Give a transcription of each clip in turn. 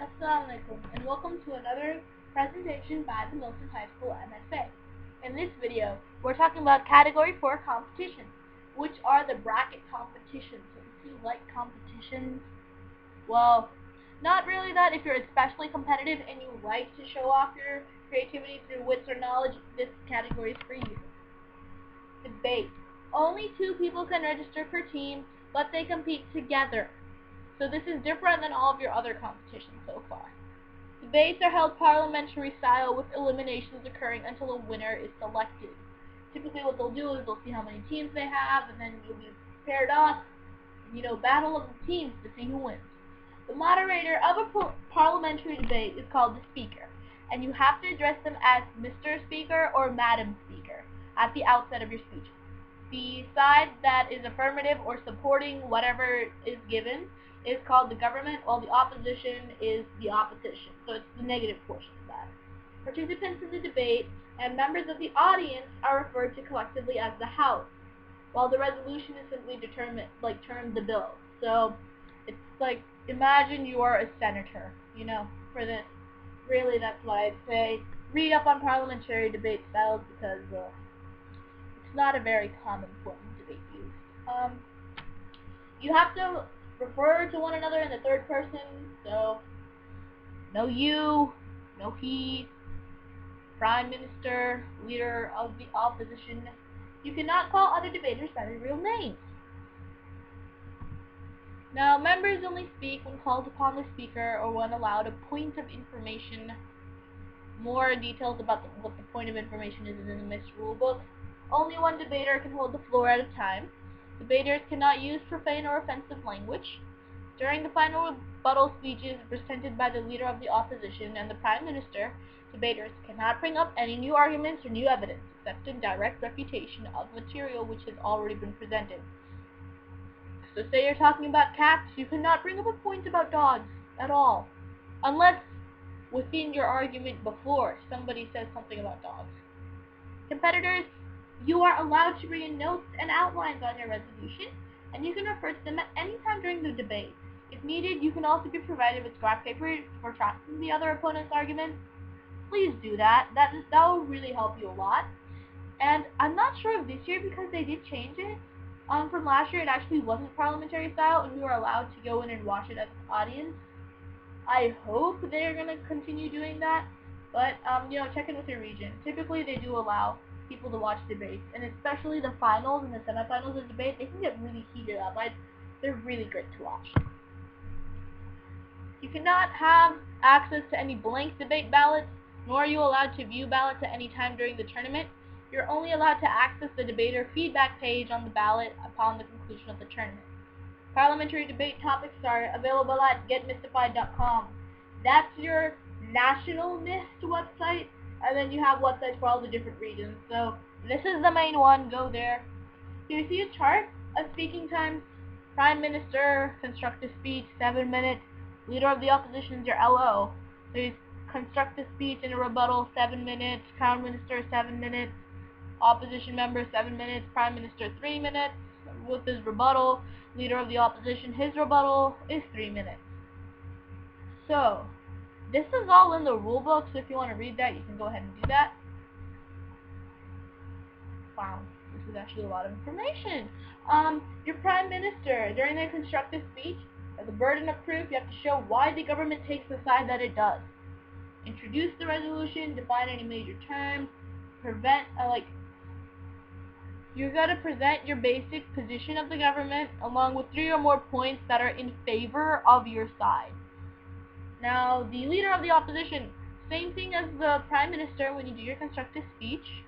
Assalamualaikum and welcome to another presentation by the Milton High School MSA. In this video, we're talking about Category 4 competitions, which are the bracket competitions. So if you like competitions, well, not really that. If you're especially competitive and you like to show off your creativity through wits or knowledge, this category is for you. Debate. Only 2 people can register per team, but they compete together. So this is different than all of your other competitions so far. Debates are held parliamentary style with eliminations occurring until a winner is selected. Typically what they'll do is they'll see how many teams they have, and then you'll be paired up, battle of the teams to see who wins. The moderator of a parliamentary debate is called the speaker, and you have to address them as Mr. Speaker or Madam Speaker at the outset of your speech. The side that is affirmative or supporting whatever is given is called the government, while the opposition is the opposition. So it's the negative portion of that. Participants in the debate and members of the audience are referred to collectively as the House, while the resolution is simply termed the bill. So it's like, imagine you are a senator, for this. Really, that's what I'd say. Read up on parliamentary debate styles because it's not a very common form of debate used. You have to refer to one another in the third person, so no you, no he, prime minister, leader of the opposition. You cannot call other debaters by their real names. Now, members only speak when called upon the speaker or when allowed a point of information. More details about what the point of information is in the MIS rulebook. Only one debater can hold the floor at a time. Debaters cannot use profane or offensive language. During the final rebuttal speeches presented by the leader of the opposition and the prime minister, debaters cannot bring up any new arguments or new evidence, except in direct refutation of material which has already been presented. So say you're talking about cats, you cannot bring up a point about dogs at all, unless within your argument before somebody says something about dogs. Competitors, you are allowed to bring in notes and outlines on your resolution, and you can refer to them at any time during the debate. If needed, you can also be provided with scrap paper for tracking the other opponent's arguments. Please do that. That will really help you a lot. And I'm not sure of this year because they did change it. From last year, it actually wasn't parliamentary style, and we were allowed to go in and watch it as an audience. I hope they're going to continue doing that, but check in with your region. Typically, they do allow people to watch debates, and especially the finals and the semifinals of debate, they can get really heated up. They're really great to watch. You cannot have access to any blank debate ballots, nor are you allowed to view ballots at any time during the tournament. You're only allowed to access the debater feedback page on the ballot upon the conclusion of the tournament. Parliamentary debate topics are available at getmystified.com. That's your national MIST website, and then you have websites for all the different regions. So this is the main one. Go there. Here you see a chart of speaking times. Prime Minister, constructive speech, 7 minutes. Leader of the opposition is your LO. There's constructive speech and a rebuttal, 7 minutes. Crown Minister, 7 minutes. Opposition member, 7 minutes. Prime Minister, 3 minutes with his rebuttal. Leader of the opposition, his rebuttal is 3 minutes. So this is all in the rule book, so if you want to read that, you can go ahead and do that. Wow, this is actually a lot of information. Your prime minister, during their constructive speech, has the burden of proof. You have to show why the government takes the side that it does. Introduce the resolution, define any major terms, you gotta present your basic position of the government along with 3 or more points that are in favor of your side. Now, the leader of the opposition, same thing as the prime minister when you do your constructive speech.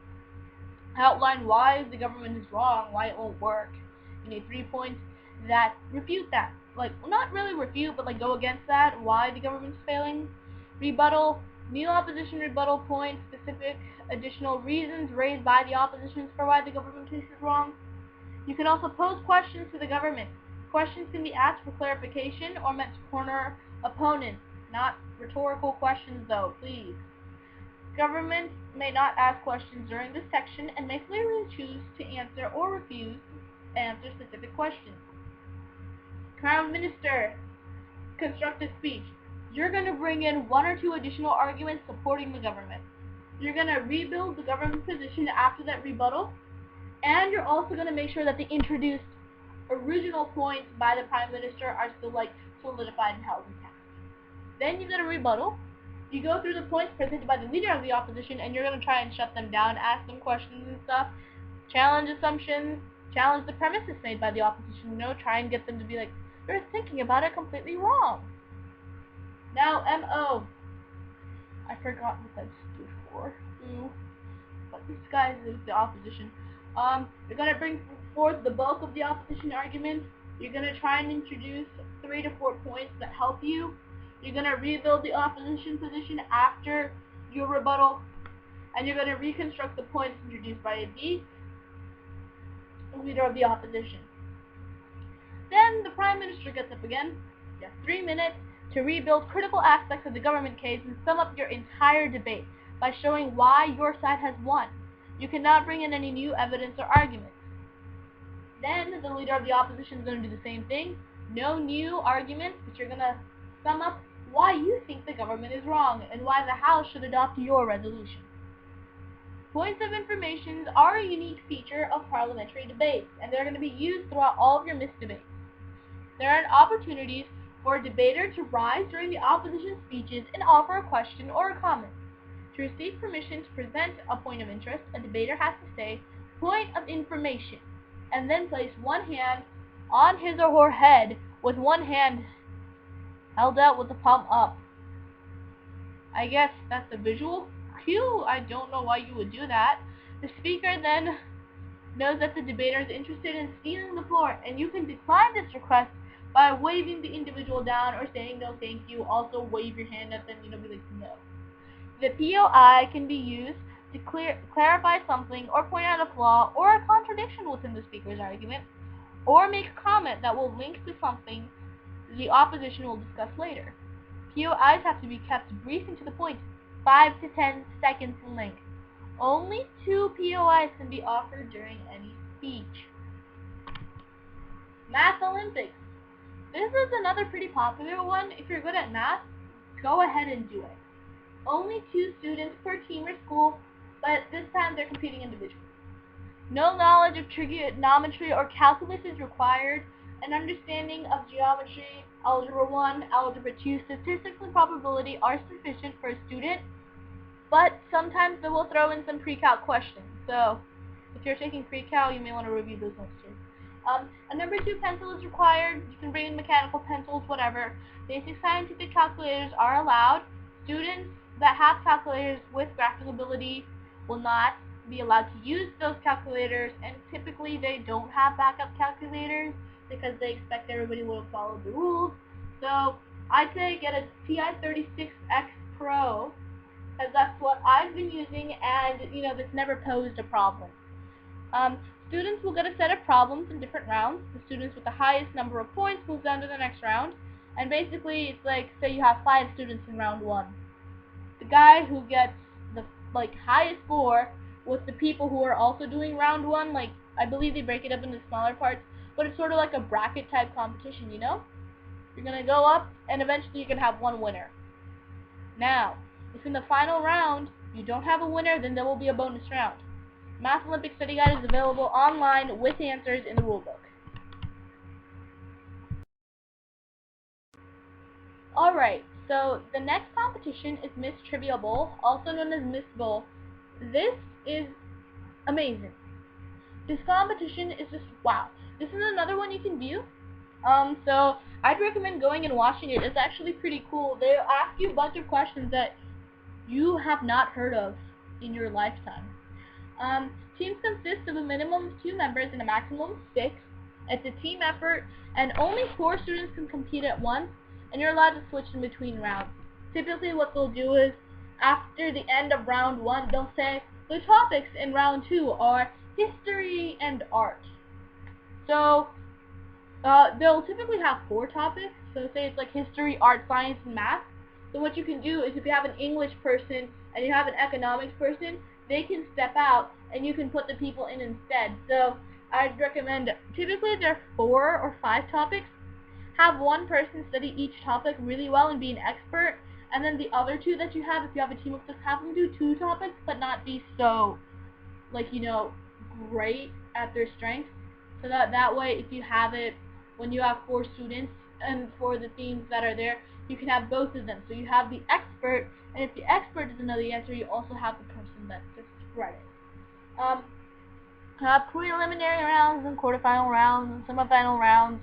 Outline why the government is wrong, why it won't work. You need 3 points that refute that. Not really refute, but go against that, why the government's failing. Rebuttal, new opposition rebuttal points, specific additional reasons raised by the opposition for why the government is wrong. You can also pose questions to the government. Questions can be asked for clarification or meant to corner opponents. Not rhetorical questions though, please. Government may not ask questions during this section and may clearly choose to answer or refuse to answer specific questions. Crown Minister, constructive speech. you're going to bring in 1 or 2 additional arguments supporting the government. You're going to rebuild the government position after that rebuttal, and you're also going to make sure that the introduced original points by the Prime Minister are still solidified and held intact. Then you get a rebuttal. You go through the points presented by the leader of the opposition, and you're going to try and shut them down, ask them questions and stuff, challenge assumptions, challenge the premises made by the opposition, try and get them to be like, you're thinking about it completely wrong. Now, MO. I forgot what that stood for. But this guy is the opposition. You're going to bring forth the bulk of the opposition argument. You're going to try and introduce 3 to 4 points that help you. You're going to rebuild the opposition position after your rebuttal. And you're going to reconstruct the points introduced by the leader of the opposition. Then the Prime Minister gets up again. You have 3 minutes to rebuild critical aspects of the government case and sum up your entire debate by showing why your side has won. You cannot bring in any new evidence or arguments. Then the leader of the opposition is going to do the same thing. No new arguments, but you're going to sum up why you think the government is wrong and why the House should adopt your resolution. Points of information are a unique feature of parliamentary debates, and they're going to be used throughout all of your missed debates. There are opportunities for a debater to rise during the opposition speeches and offer a question or a comment. To receive permission to present a point of interest, a debater has to say, "point of information," and then place one hand on his or her head with one hand held out with the palm up. I guess that's a visual cue. I don't know why you would do that. The speaker then knows that the debater is interested in stealing the floor, and you can decline this request by waving the individual down or saying no thank you. Also wave your hand at them, be like no. The POI can be used to clarify something or point out a flaw or a contradiction within the speaker's argument, or make a comment that will link to something the opposition will discuss later. POIs have to be kept brief and to the point, 5 to 10 seconds in length. Only 2 POIs can be offered during any speech. Math Olympics. This is another pretty popular one. If you're good at math, go ahead and do it. Only 2 students per team or school, but this time they're competing individually. No knowledge of trigonometry or calculus is required. An understanding of geometry, Algebra 1, Algebra 2, statistics and probability are sufficient for a student, but sometimes they will throw in some pre-calc questions. So if you're taking pre-calc, you may want to review those next year. A number 2 pencil is required. You can bring in mechanical pencils, whatever. Basic scientific calculators are allowed. Students that have calculators with graphic ability will not be allowed to use those calculators, and typically they don't have backup calculators because they expect everybody will follow the rules. So I'd say get a TI-36X Pro, because that's what I've been using, and that's never posed a problem. Students will get a set of problems in different rounds. The students with the highest number of points moves on to the next round, and basically it's like, say you have 5 students in round 1. The guy who gets the highest score with the people who are also doing round 1, I believe they break it up into smaller parts, but it's sort of like a bracket type competition, You're going to go up, and eventually you can have one winner. Now, if in the final round you don't have a winner, then there will be a bonus round. Math Olympic Study Guide is available online with answers in the rulebook. Alright, so the next competition is Miss Trivia Bowl, also known as Miss Bowl. This is amazing. This competition is just wow. This is another one you can view. So I'd recommend going and watching it. It's actually pretty cool. They ask you a bunch of questions that you have not heard of in your lifetime. Teams consist of a minimum of 2 members and a maximum of 6. It's a team effort, and only 4 students can compete at once, and you're allowed to switch in between rounds. Typically what they'll do is, after the end of round 1, they'll say, the topics in round 2 are history and art. So, they'll typically have 4 topics, so say it's like history, art, science, and math. So what you can do is if you have an English person and you have an economics person, they can step out and you can put the people in instead. So I'd recommend, typically there are 4 or 5 topics. have one person study each topic really well and be an expert, and then the other two that you have, if you have a team of 6, have them do 2 topics, but not be so, like, great at their strengths. So that way, if you have it, when you have 4 students, and for the themes that are there, you can have both of them. So you have the expert, and if the expert doesn't know the answer, you also have the person that just read it. Preliminary rounds and quarterfinal rounds and semifinal rounds,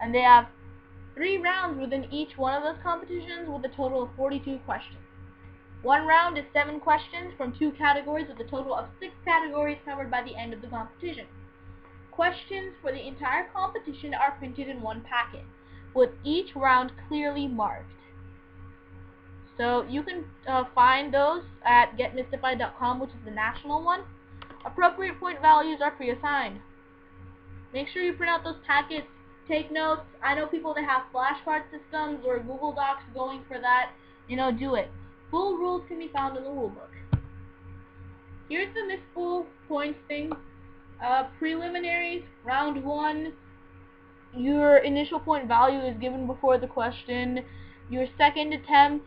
and they have 3 rounds within each one of those competitions with a total of 42 questions. One round is 7 questions from 2 categories with a total of 6 categories covered by the end of the competition. Questions for the entire competition are printed in one packet, with each round clearly marked. So you can find those at getmystified.com, which is the national one. Appropriate point values are pre-assigned. Make sure you print out those packets, take notes. I know people that have flashcard systems or Google Docs going for that. Do it. Full rules can be found in the rulebook. Here's the missed full points thing. Preliminaries, round 1, your initial point value is given before the question. Your second attempt,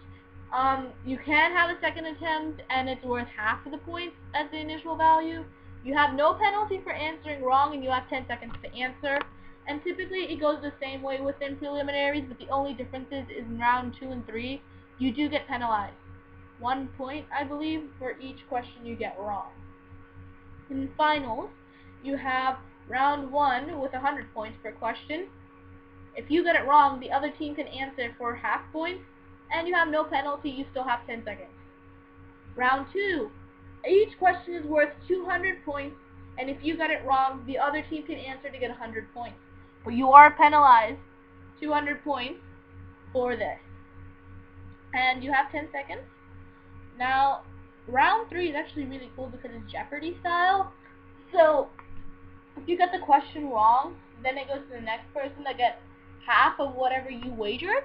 you can have a second attempt and it's worth half of the points as the initial value. You have no penalty for answering wrong and you have 10 seconds to answer. And typically it goes the same way within preliminaries, but the only difference is in round 2 and 3, you do get penalized. 1 point, I believe, for each question you get wrong. In finals, you have round 1 with 100 points per question. If you get it wrong, the other team can answer for half points, and you have no penalty, you still have 10 seconds. Round 2, each question is worth 200 points, and if you get it wrong, the other team can answer to get 100 points. But you are penalized 200 points for this. And you have 10 seconds. Now, round 3 is actually really cool because it's Jeopardy style. So, if you get the question wrong, then it goes to the next person that gets half of whatever you wagered.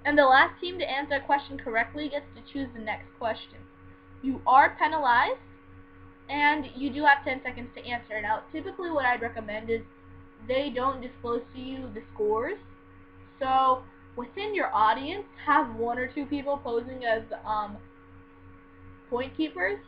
And the last team to answer a question correctly gets to choose the next question. You are penalized, and you do have 10 seconds to answer. Now, typically what I'd recommend is they don't disclose to you the scores. So, within your audience, have 1 or 2 people posing as point keepers.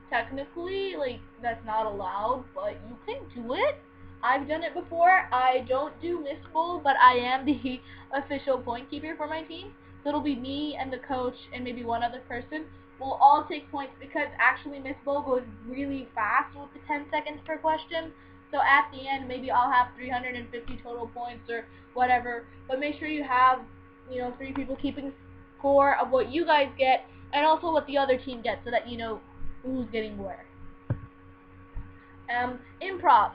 Technically, that's not allowed, but you can do it. I've done it before. I don't do Miss Bowl, but I am the official point keeper for my team. So it'll be me and the coach and maybe one other person. We'll all take points because actually Miss Bowl goes really fast with the 10 seconds per question. So at the end, maybe I'll have 350 total points or whatever. But make sure you have, 3 people keeping score of what you guys get and also what the other team gets so that you know who's getting where. Improv.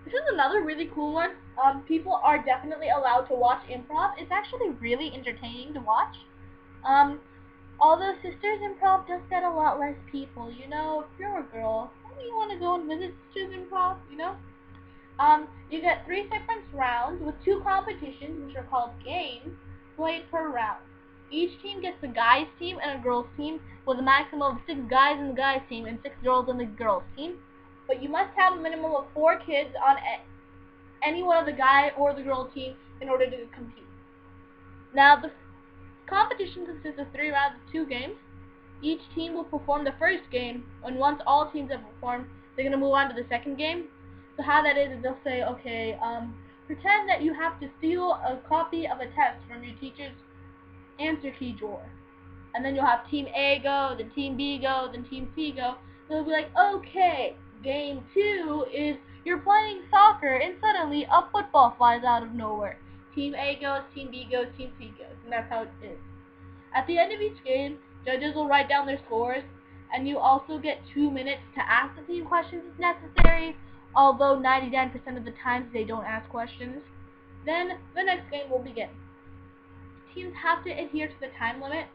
This is another really cool one. People are definitely allowed to watch improv. It's actually really entertaining to watch. Although Sisters Improv does get a lot less people, if you're a girl, maybe you want to go and visit Sisters Improv, You get 3 separate rounds with 2 competitions, which are called games, played per round. Each team gets a guys team and a girls team, with a maximum of 6 guys in the guys team and 6 girls in the girls team. But you must have a minimum of 4 kids on any one of the guy or the girl team in order to compete. Now, the competition consists of 3 rounds of 2 games. Each team will perform the first game, and once all teams have performed, they're going to move on to the second game. So how that is they'll say, okay, pretend that you have to steal a copy of a test from your teacher's answer key drawer. And then you'll have Team A go, then Team B go, then Team C go. So they'll be like, okay, Game 2 is you're playing soccer and suddenly a football flies out of nowhere. Team A goes, Team B goes, Team C goes, and that's how it is. At the end of each game, judges will write down their scores, and you also get 2 minutes to ask the team questions if necessary, although 99% of the times they don't ask questions. Then the next game will begin. Teams have to adhere to the time limit,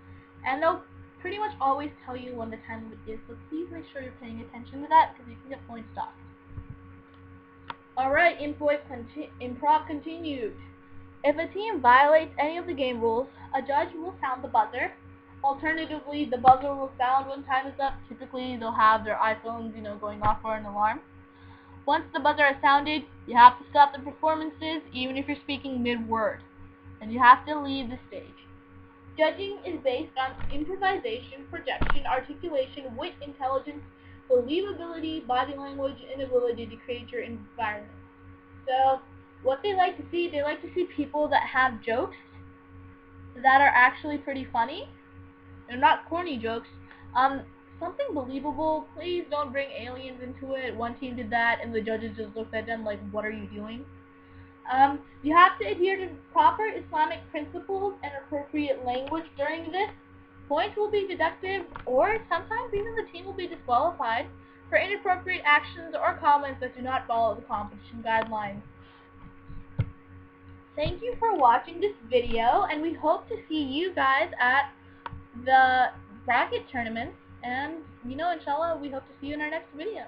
and they'll pretty much always tell you when the time limit is, so please make sure you're paying attention to that because you can get points docked. Alright, improv continued. If a team violates any of the game rules, a judge will sound the buzzer. Alternatively, the buzzer will sound when time is up. Typically, they'll have their iPhones, going off for an alarm. Once the buzzer has sounded, you have to stop the performances, even if you're speaking mid-word, and you have to leave the stage. Judging is based on improvisation, projection, articulation, wit, intelligence, believability, body language, and ability to create your environment. So, what they like to see people that have jokes that are actually pretty funny. They're not corny jokes. Something believable. Please don't bring aliens into it. One team did that, and the judges just looked at them like, "What are you doing?" You have to adhere to proper Islamic principles and appropriate language during this. Points will be deductive, or sometimes even the team will be disqualified for inappropriate actions or comments that do not follow the competition guidelines. Thank you for watching this video, and we hope to see you guys at the bracket tournaments, and inshallah, we hope to see you in our next video.